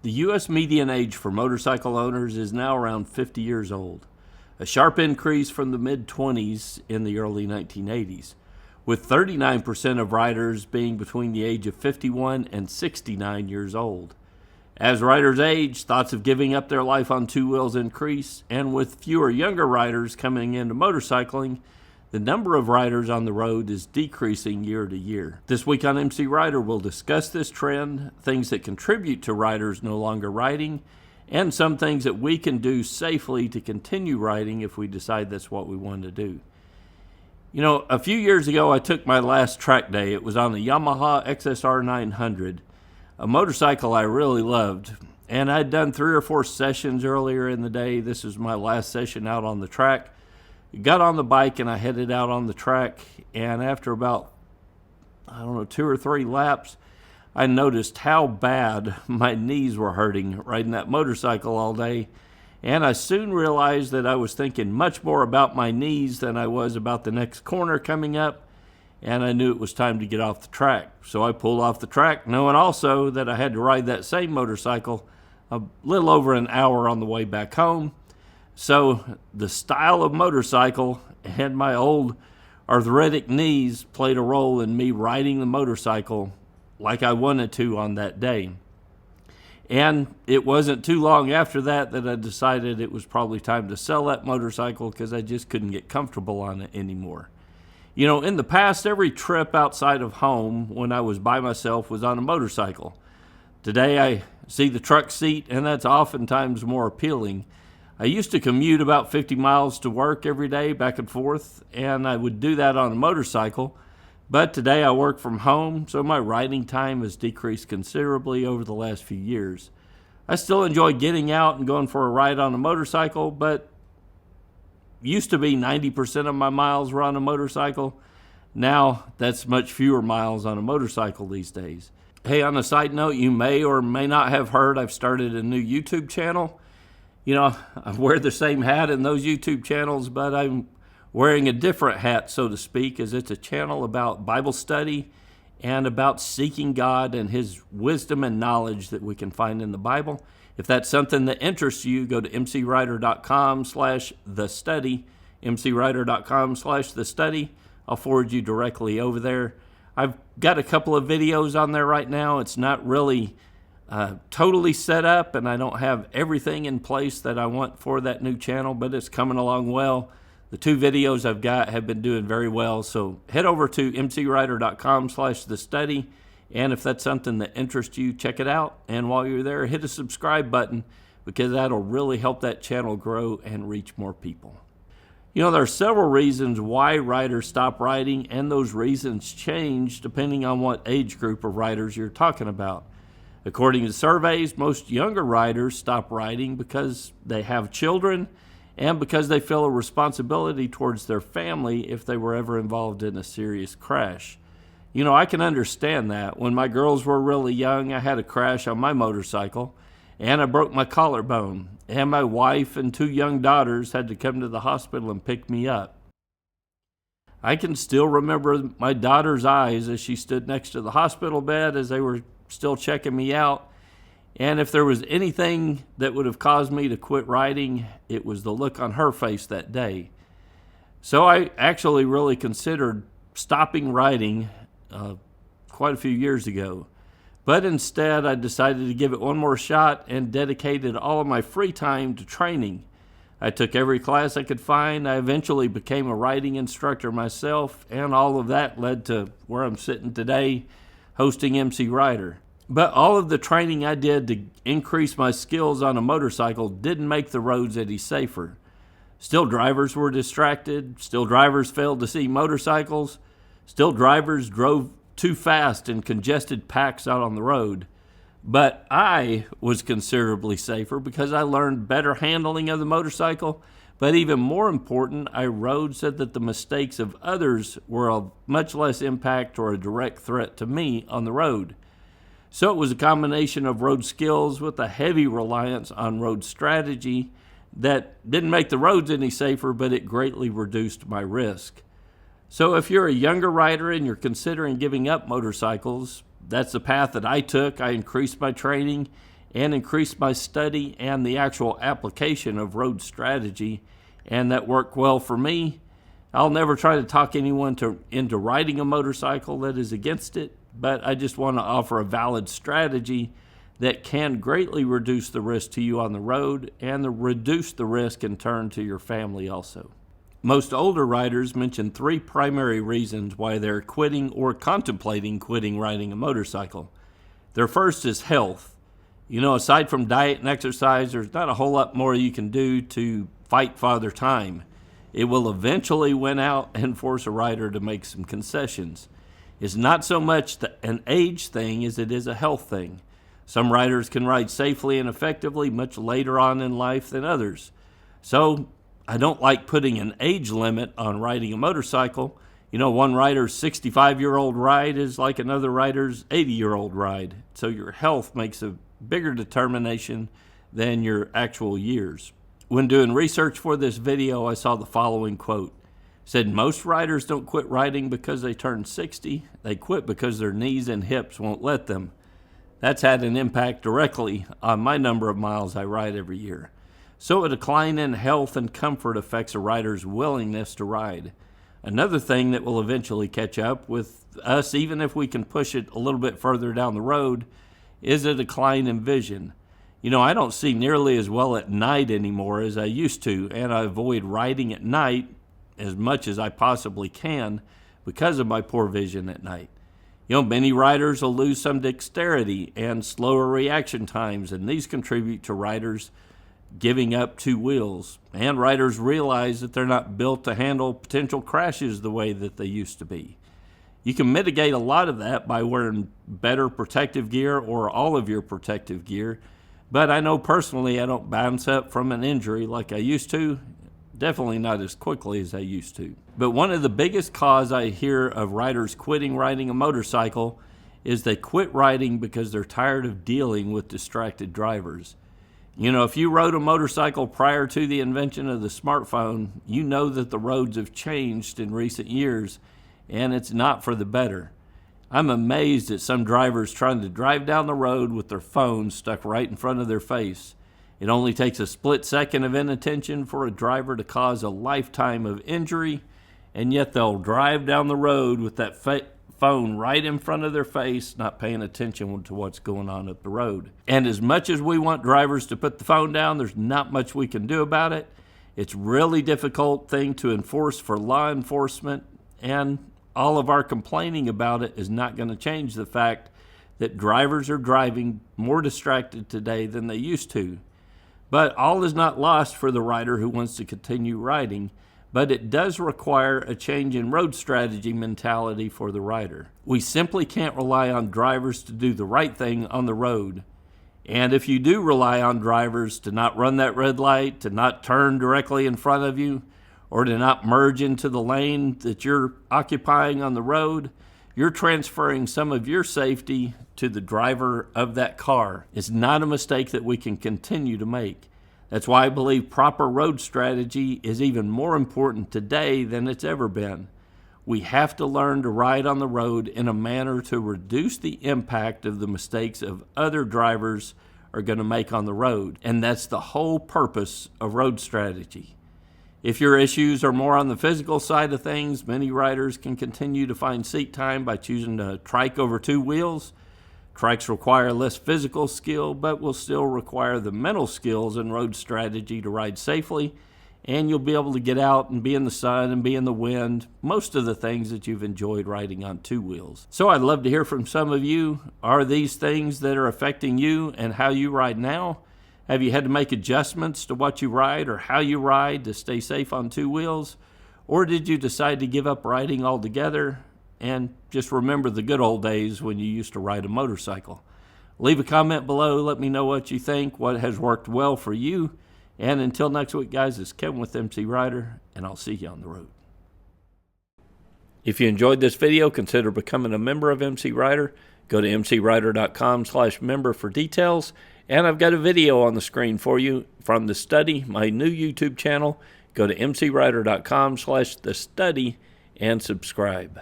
The U.S. median age for motorcycle owners is now around 50 years old, a sharp increase from the mid-20s in the early 1980s, with 39% of riders being between the age of 51 and 69 years old. As riders age, thoughts of giving up their life on two wheels increase, and with fewer younger riders coming into motorcycling, the number of riders on the road is decreasing year to year. This week on MCrider, we'll discuss this trend, things that contribute to riders no longer riding, and some things that we can do safely to continue riding if we decide that's what we want to do. You know, a few years ago, I took my last track day. It was on the Yamaha XSR 900, a motorcycle I really loved. And I'd done 3 or 4 sessions earlier in the day. This was my last session out on the track. Got on the bike and I headed out on the track, and after about, 2 or 3 laps, I noticed how bad my knees were hurting riding that motorcycle all day, and I soon realized that I was thinking much more about my knees than I was about the next corner coming up, and I knew it was time to get off the track. So I pulled off the track, knowing also that I had to ride that same motorcycle a little over an hour on the way back home. So the style of motorcycle and my old arthritic knees played a role in me riding the motorcycle like I wanted to on that day. And it wasn't too long after that I decided it was probably time to sell that motorcycle because I just couldn't get comfortable on it anymore. You know, in the past, every trip outside of home when I was by myself was on a motorcycle. Today I see the truck seat, and that's oftentimes more appealing. I used to commute about 50 miles to work every day, back and forth, and I would do that on a motorcycle. But today I work from home, so my riding time has decreased considerably over the last few years. I still enjoy getting out and going for a ride on a motorcycle, but used to be 90% of my miles were on a motorcycle. Now that's much fewer miles on a motorcycle these days. Hey, on a side note, you may or may not have heard I've started a new YouTube channel. You know, I wear the same hat in those YouTube channels, but I'm wearing a different hat, so to speak, as it's a channel about Bible study and about seeking God and His wisdom and knowledge that we can find in the Bible. If that's something that interests you, go to MCrider.com/thestudy, MCrider.com/thestudy. I'll forward you directly over there. I've got a couple of videos on there right now. It's not really totally set up, and I don't have everything in place that I want for that new channel, but it's coming along well. The 2 videos I've got have been doing very well, so head over to MCrider.com/thestudy, and if that's something that interests you, check it out. And while you're there, hit the subscribe button, because that'll really help that channel grow and reach more people. You know, there are several reasons why riders stop riding, and those reasons change depending on what age group of riders you're talking about. According to surveys, most younger riders stop riding because they have children and because they feel a responsibility towards their family if they were ever involved in a serious crash. You know, I can understand that. When my girls were really young, I had a crash on my motorcycle and I broke my collarbone, and my wife and 2 young daughters had to come to the hospital and pick me up. I can still remember my daughter's eyes as she stood next to the hospital bed as they were still checking me out. And if there was anything that would have caused me to quit riding, it was the look on her face that day. So I actually really considered stopping riding quite a few years ago. But instead, I decided to give it one more shot and dedicated all of my free time to training. I took every class I could find. I eventually became a riding instructor myself, and all of that led to where I'm sitting today, hosting MCrider. But all of the training I did to increase my skills on a motorcycle didn't make the roads any safer. Still, drivers were distracted. Still, drivers failed to see motorcycles. Still, drivers drove too fast in congested packs out on the road. But I was considerably safer because I learned better handling of the motorcycle. But even more important, I rode so that the mistakes of others were of much less impact or a direct threat to me on the road. So it was a combination of road skills with a heavy reliance on road strategy that didn't make the roads any safer, but it greatly reduced my risk. So if you're a younger rider and you're considering giving up motorcycles, that's the path that I took. I increased my training and increased my study and the actual application of road strategy, and that worked well for me. I'll never try to talk anyone into riding a motorcycle that is against it, but I just want to offer a valid strategy that can greatly reduce the risk to you on the road and reduce the risk in turn to your family also. Most older riders mention 3 primary reasons why they're quitting or contemplating quitting riding a motorcycle. Their first is health. Aside from diet and exercise, there's not a whole lot more you can do to fight Father Time. It will eventually win out and force a rider to make some concessions. It's not so much an age thing as it is a health thing. Some riders can ride safely and effectively much later on in life than others. So I don't like putting an age limit on riding a motorcycle. One rider's 65-year-old ride is like another rider's 80-year-old ride. So your health makes a bigger determination than your actual years. When doing research for this video, I saw the following quote. It said, most riders don't quit riding because they turn 60. They quit because their knees and hips won't let them. That's had an impact directly on my number of miles I ride every year. So a decline in health and comfort affects a rider's willingness to ride. Another thing that will eventually catch up with us, even if we can push it a little bit further down the road, is a decline in vision. I don't see nearly as well at night anymore as I used to, and I avoid riding at night as much as I possibly can because of my poor vision at night. Many riders will lose some dexterity and slower reaction times, and these contribute to riders giving up 2 wheels. And riders realize that they're not built to handle potential crashes the way that they used to be. You can mitigate a lot of that by wearing better protective gear or all of your protective gear. But I know personally I don't bounce up from an injury like I used to, definitely not as quickly as I used to. But one of the biggest cause I hear of riders quitting riding a motorcycle is they quit riding because they're tired of dealing with distracted drivers. If you rode a motorcycle prior to the invention of the smartphone, you know that the roads have changed in recent years, and it's not for the better. I'm amazed at some drivers trying to drive down the road with their phone stuck right in front of their face. It only takes a split second of inattention for a driver to cause a lifetime of injury, and yet they'll drive down the road with that phone right in front of their face, not paying attention to what's going on up the road. And as much as we want drivers to put the phone down, there's not much we can do about it. It's a really difficult thing to enforce for law enforcement, and all of our complaining about it is not going to change the fact that drivers are driving more distracted today than they used to. But all is not lost for the rider who wants to continue riding, but it does require a change in road strategy mentality for the rider. We simply can't rely on drivers to do the right thing on the road. And if you do rely on drivers to not run that red light, to not turn directly in front of you, or to not merge into the lane that you're occupying on the road, you're transferring some of your safety to the driver of that car. It's not a mistake that we can continue to make. That's why I believe proper road strategy is even more important today than it's ever been. We have to learn to ride on the road in a manner to reduce the impact of the mistakes of other drivers are going to make on the road. And that's the whole purpose of road strategy. If your issues are more on the physical side of things, many riders can continue to find seat time by choosing to trike over 2 wheels. Trikes require less physical skill, but will still require the mental skills and road strategy to ride safely, and you'll be able to get out and be in the sun and be in the wind, most of the things that you've enjoyed riding on 2 wheels. So I'd love to hear from some of you. Are these things that are affecting you and how you ride now? Have you had to make adjustments to what you ride or how you ride to stay safe on 2 wheels? Or did you decide to give up riding altogether and just remember the good old days when you used to ride a motorcycle? Leave a comment below. Let me know what you think, what has worked well for you. And until next week, guys, it's Kevin with MCrider, and I'll see you on the road. If you enjoyed this video, consider becoming a member of MCrider. Go to MCrider.com/member for details. And I've got a video on the screen for you from The Study, my new YouTube channel. Go to MCrider.com/thestudy and subscribe.